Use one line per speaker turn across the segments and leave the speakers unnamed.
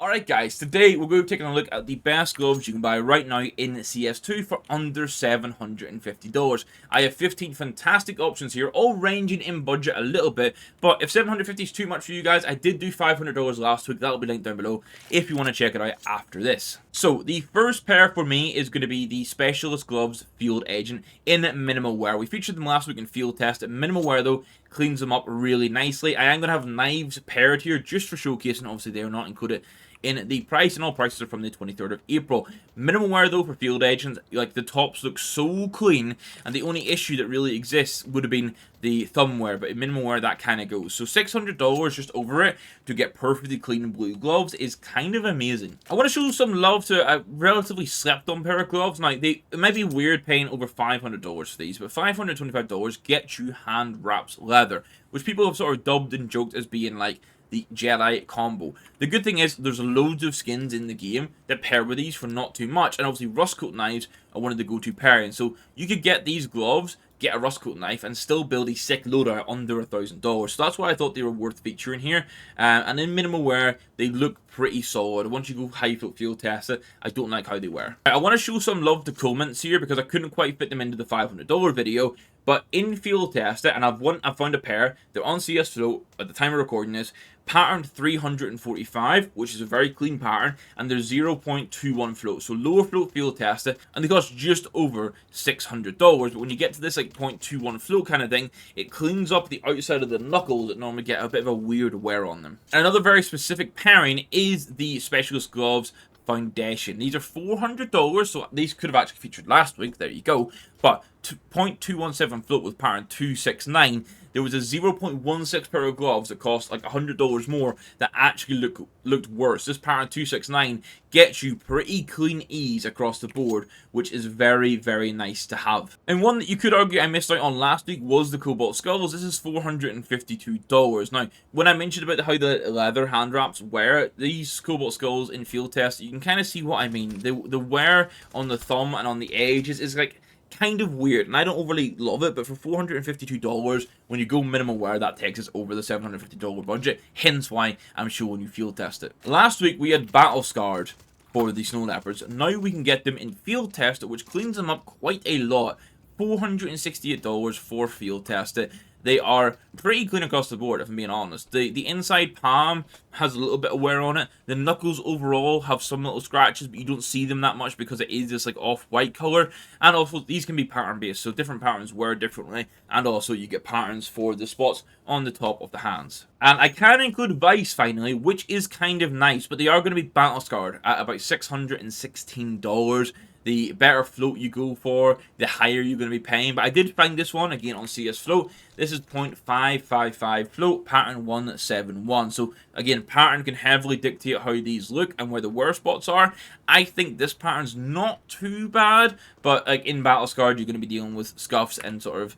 Alright guys, today we're going to be taking a look at the best gloves you can buy right now in CS2 for under $750. I have 15 fantastic options here, all ranging in budget a little bit, but if $750 is too much for you guys, I did do $500 last week. That'll be linked down below if you want to check it out after this. So the first pair for me is going to be the Specialist Gloves Field Agent in minimal wear. We featured them last week in field test. Minimal wear though cleans them up really nicely. I am going to have knives paired here just for showcasing. Obviously they are not included in the price, and all prices are from the 23rd of April. Minimal wear though for field agents, like the tops look so clean, and the only issue that really exists would have been the thumb wear, but in minimal wear that kind of goes. So $600 just over it to get perfectly clean blue gloves is kind of amazing. I want to show some love to a relatively slept on pair of gloves. Now it might be weird paying over $500 for these, but $525 gets you hand wraps leather, which people have sort of dubbed and joked as being like the Jedi combo. The good thing is there's loads of skins in the game that pair with these for not too much, and obviously rust coat knives are one of the go-to pairings. So you could get these gloves, get a rust coat knife, and still build a sick loadout under $1,000. So that's why I thought they were worth featuring here. And in minimal wear, they look pretty solid. Once you go high field test it, I don't like how they wear. I want to show some love to comments here because I couldn't quite fit them into the $500 video. But in field test it, and I've found a pair. They're on CS Float at the time of recording this. Pattern 345, which is a very clean pattern, and they're 0.21 float, so lower float field test it, and they cost just over $600. But when you get to this like 0.21 float kind of thing, it cleans up the outside of the knuckles that normally get a bit of a weird wear on them. And another very specific pairing is the Specialist Gloves Foundation. These are $400, so these could have actually featured last week. There you go. But 0.217 float with pattern 269. There was a 0.16 pair of gloves that cost like $100 more that actually looked worse. This pattern 269 gets you pretty clean ease across the board, which is very, very nice to have. And one that you could argue I missed out on last week was the Cobalt Skulls. This is $452. Now, when I mentioned about how the leather hand wraps wear, these Cobalt Skulls in field test, you can kind of see what I mean. The wear on the thumb and on the edges is like kind of weird, and I don't overly love it, but for $452, when you go minimal wear, that takes us over the $750 budget, hence why I'm showing you field test it. Last week, we had Battle Scarred for the Snow Leopards. Now we can get them in field test it, which cleans them up quite a lot. $468 for field test it. They are pretty clean across the board, if I'm being honest. The inside palm has a little bit of wear on it. The knuckles overall have some little scratches, but you don't see them that much because it is this like off-white color. And also, these can be pattern-based, so different patterns wear differently. And also, you get patterns for the spots on the top of the hands. And I can include Vice, finally, which is kind of nice, but they are going to be battle scarred at about $616. The better float you go for, the higher you're going to be paying. But I did find this one, again, on CS Float. This is 0.555 float, pattern 171. So, again, pattern can heavily dictate how these look and where the wear spots are. I think this pattern's not too bad, but like in Battle Scarred, you're going to be dealing with scuffs and sort of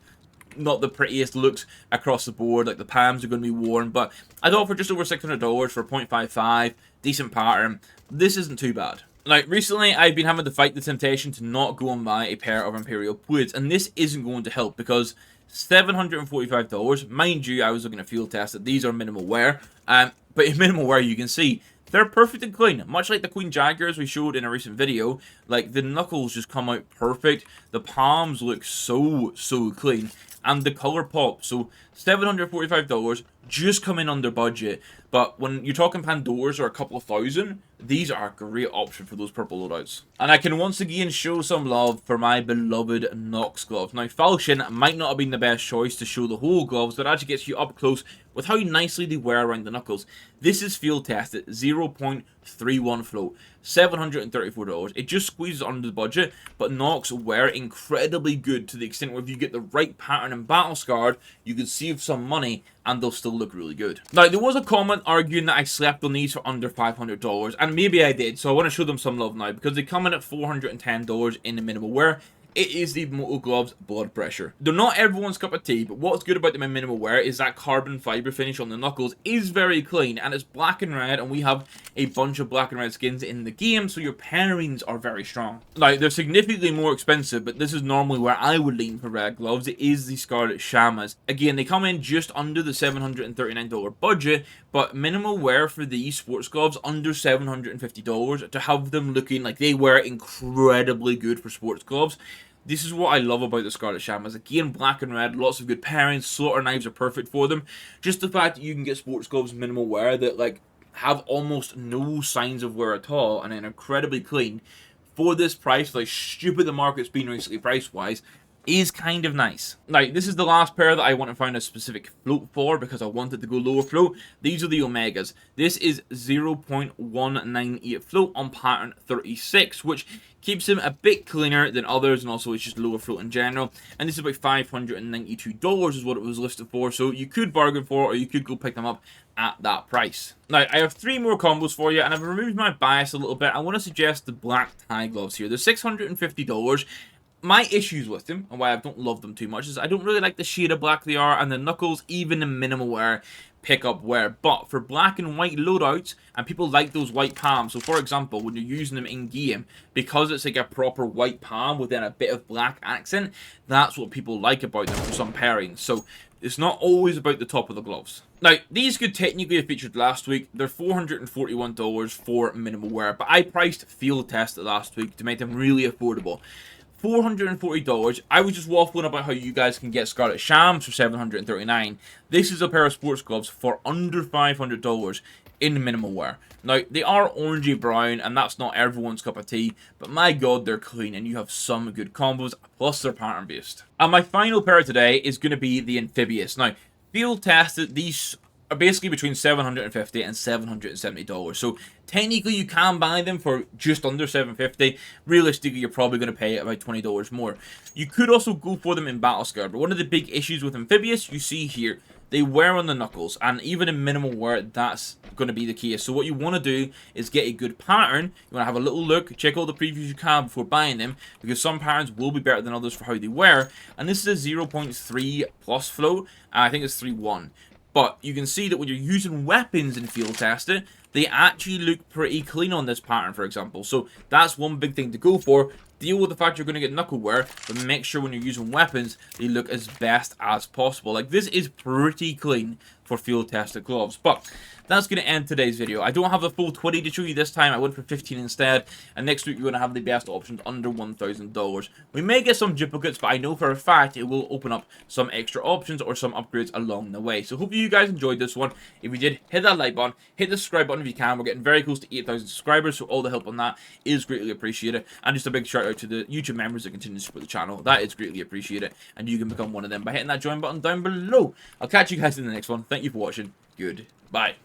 not the prettiest looks across the board. Like the palms are going to be worn, but I thought for just over $600 for 0.55, decent pattern, this isn't too bad. Now, recently, I've been having to fight the temptation to not go and buy a pair of Imperial Blades, and this isn't going to help because $745, mind you, I was looking at field test that these are minimal wear, but in minimal wear, you can see they're perfect and clean, much like the Queen Jaguars we showed in a recent video. Like, the knuckles just come out perfect, the palms look so clean, and the color pop. So $745 just come in under budget, but when you're talking Pandoras or a couple of thousand, these are a great option for those purple loadouts. And I can once again show some love for my beloved Nox gloves. Now, Falchion might not have been the best choice to show the whole gloves, but it actually gets you up close with how nicely they wear around the knuckles. This is field tested, 0.31 float, $734. It just squeezes under the budget, but Nox wear incredibly good to the extent where if you get the right pattern and battle scarred, you can save some money and they'll still look really good. Now, there was a comment arguing that I slept on these for under $500, and maybe I did, so I want to show them some love now because they come in at $410 in the minimal wear. it is the Moto Gloves Blood Pressure. They're not everyone's cup of tea, but what's good about them in minimal wear is that carbon fiber finish on the knuckles is very clean, and it's black and red, and we have a bunch of black and red skins in the game, so your pairings are very strong. Now, they're significantly more expensive, but this is normally where I would lean for red gloves. It is the Scarlet Shamas. Again, they come in just under the $739 budget, but minimal wear for these sports gloves under $750 to have them looking like they were incredibly good for sports gloves. This is what I love about the Scarlet Shamas. Again, black and red, lots of good pairings. Slaughter knives are perfect for them. Just the fact that you can get sports gloves minimal wear that like have almost no signs of wear at all and are incredibly clean for this price, like stupid the market's been recently price-wise, is kind of nice. Now, this is the last pair that I want to find a specific float for because I wanted to go lower float. These are the Omegas. This is 0.198 float on pattern 36, which keeps them a bit cleaner than others, and also it's just lower float in general. And this is about $592 is what it was listed for, so you could bargain for, or you could go pick them up at that price. Now, I have 3 more combos for you, and I've removed my bias a little bit. I want to suggest the black tie gloves here. They're $650. My issues with them, and why I don't love them too much, is I don't really like the shade of black they are, and the knuckles, even in minimal wear, pick up wear. But for black and white loadouts, and people like those white palms, so for example, when you're using them in game, because it's like a proper white palm within a bit of black accent, that's what people like about them for some pairings. So it's not always about the top of the gloves. Now, these could technically have featured last week. They're $441 for minimal wear, but I priced field test last week to make them really affordable. $440. I was just waffling about how you guys can get Scarlet Shams for $739. This is a pair of sports gloves for under $500 in minimal wear. Now, they are orangey brown, and that's not everyone's cup of tea, but my god, they're clean, and you have some good combos, plus they're pattern based. And my final pair today is going to be the Amphibious. Now, field tested, these are basically between $750 and $770. So technically you can buy them for just under $750. Realistically, you're probably going to pay about $20 more. You could also go for them in Battle Scar, but one of the big issues with Amphibious, you see here, they wear on the knuckles, and even in minimal wear, that's going to be the case. So what you want to do is get a good pattern. You want to have a little look, check all the previews you can before buying them, because some patterns will be better than others for how they wear. And this is a 0.3 plus flow, and I think it's 3.1. But you can see that when you're using weapons in field testing, they actually look pretty clean on this pattern, for example. So that's one big thing to go for. Deal with the fact you're going to get knuckle wear, but make sure when you're using weapons, they look as best as possible. Like, this is pretty clean for field tested gloves. But that's going to end today's video. I don't have the full 20 to show you this time. I went for 15 instead. And next week, we're going to have the best options under $1,000. We may get some duplicates, but I know for a fact it will open up some extra options or some upgrades along the way. So hopefully you guys enjoyed this one. If you did, hit that like button. Hit the subscribe button if you can. We're getting very close to 8,000 subscribers, so all the help on that is greatly appreciated. And just a big shout out to the YouTube members that continue to support the channel. That is greatly appreciated. And you can become one of them by hitting that join button down below. I'll catch you guys in the next one. Thank you for watching. Goodbye.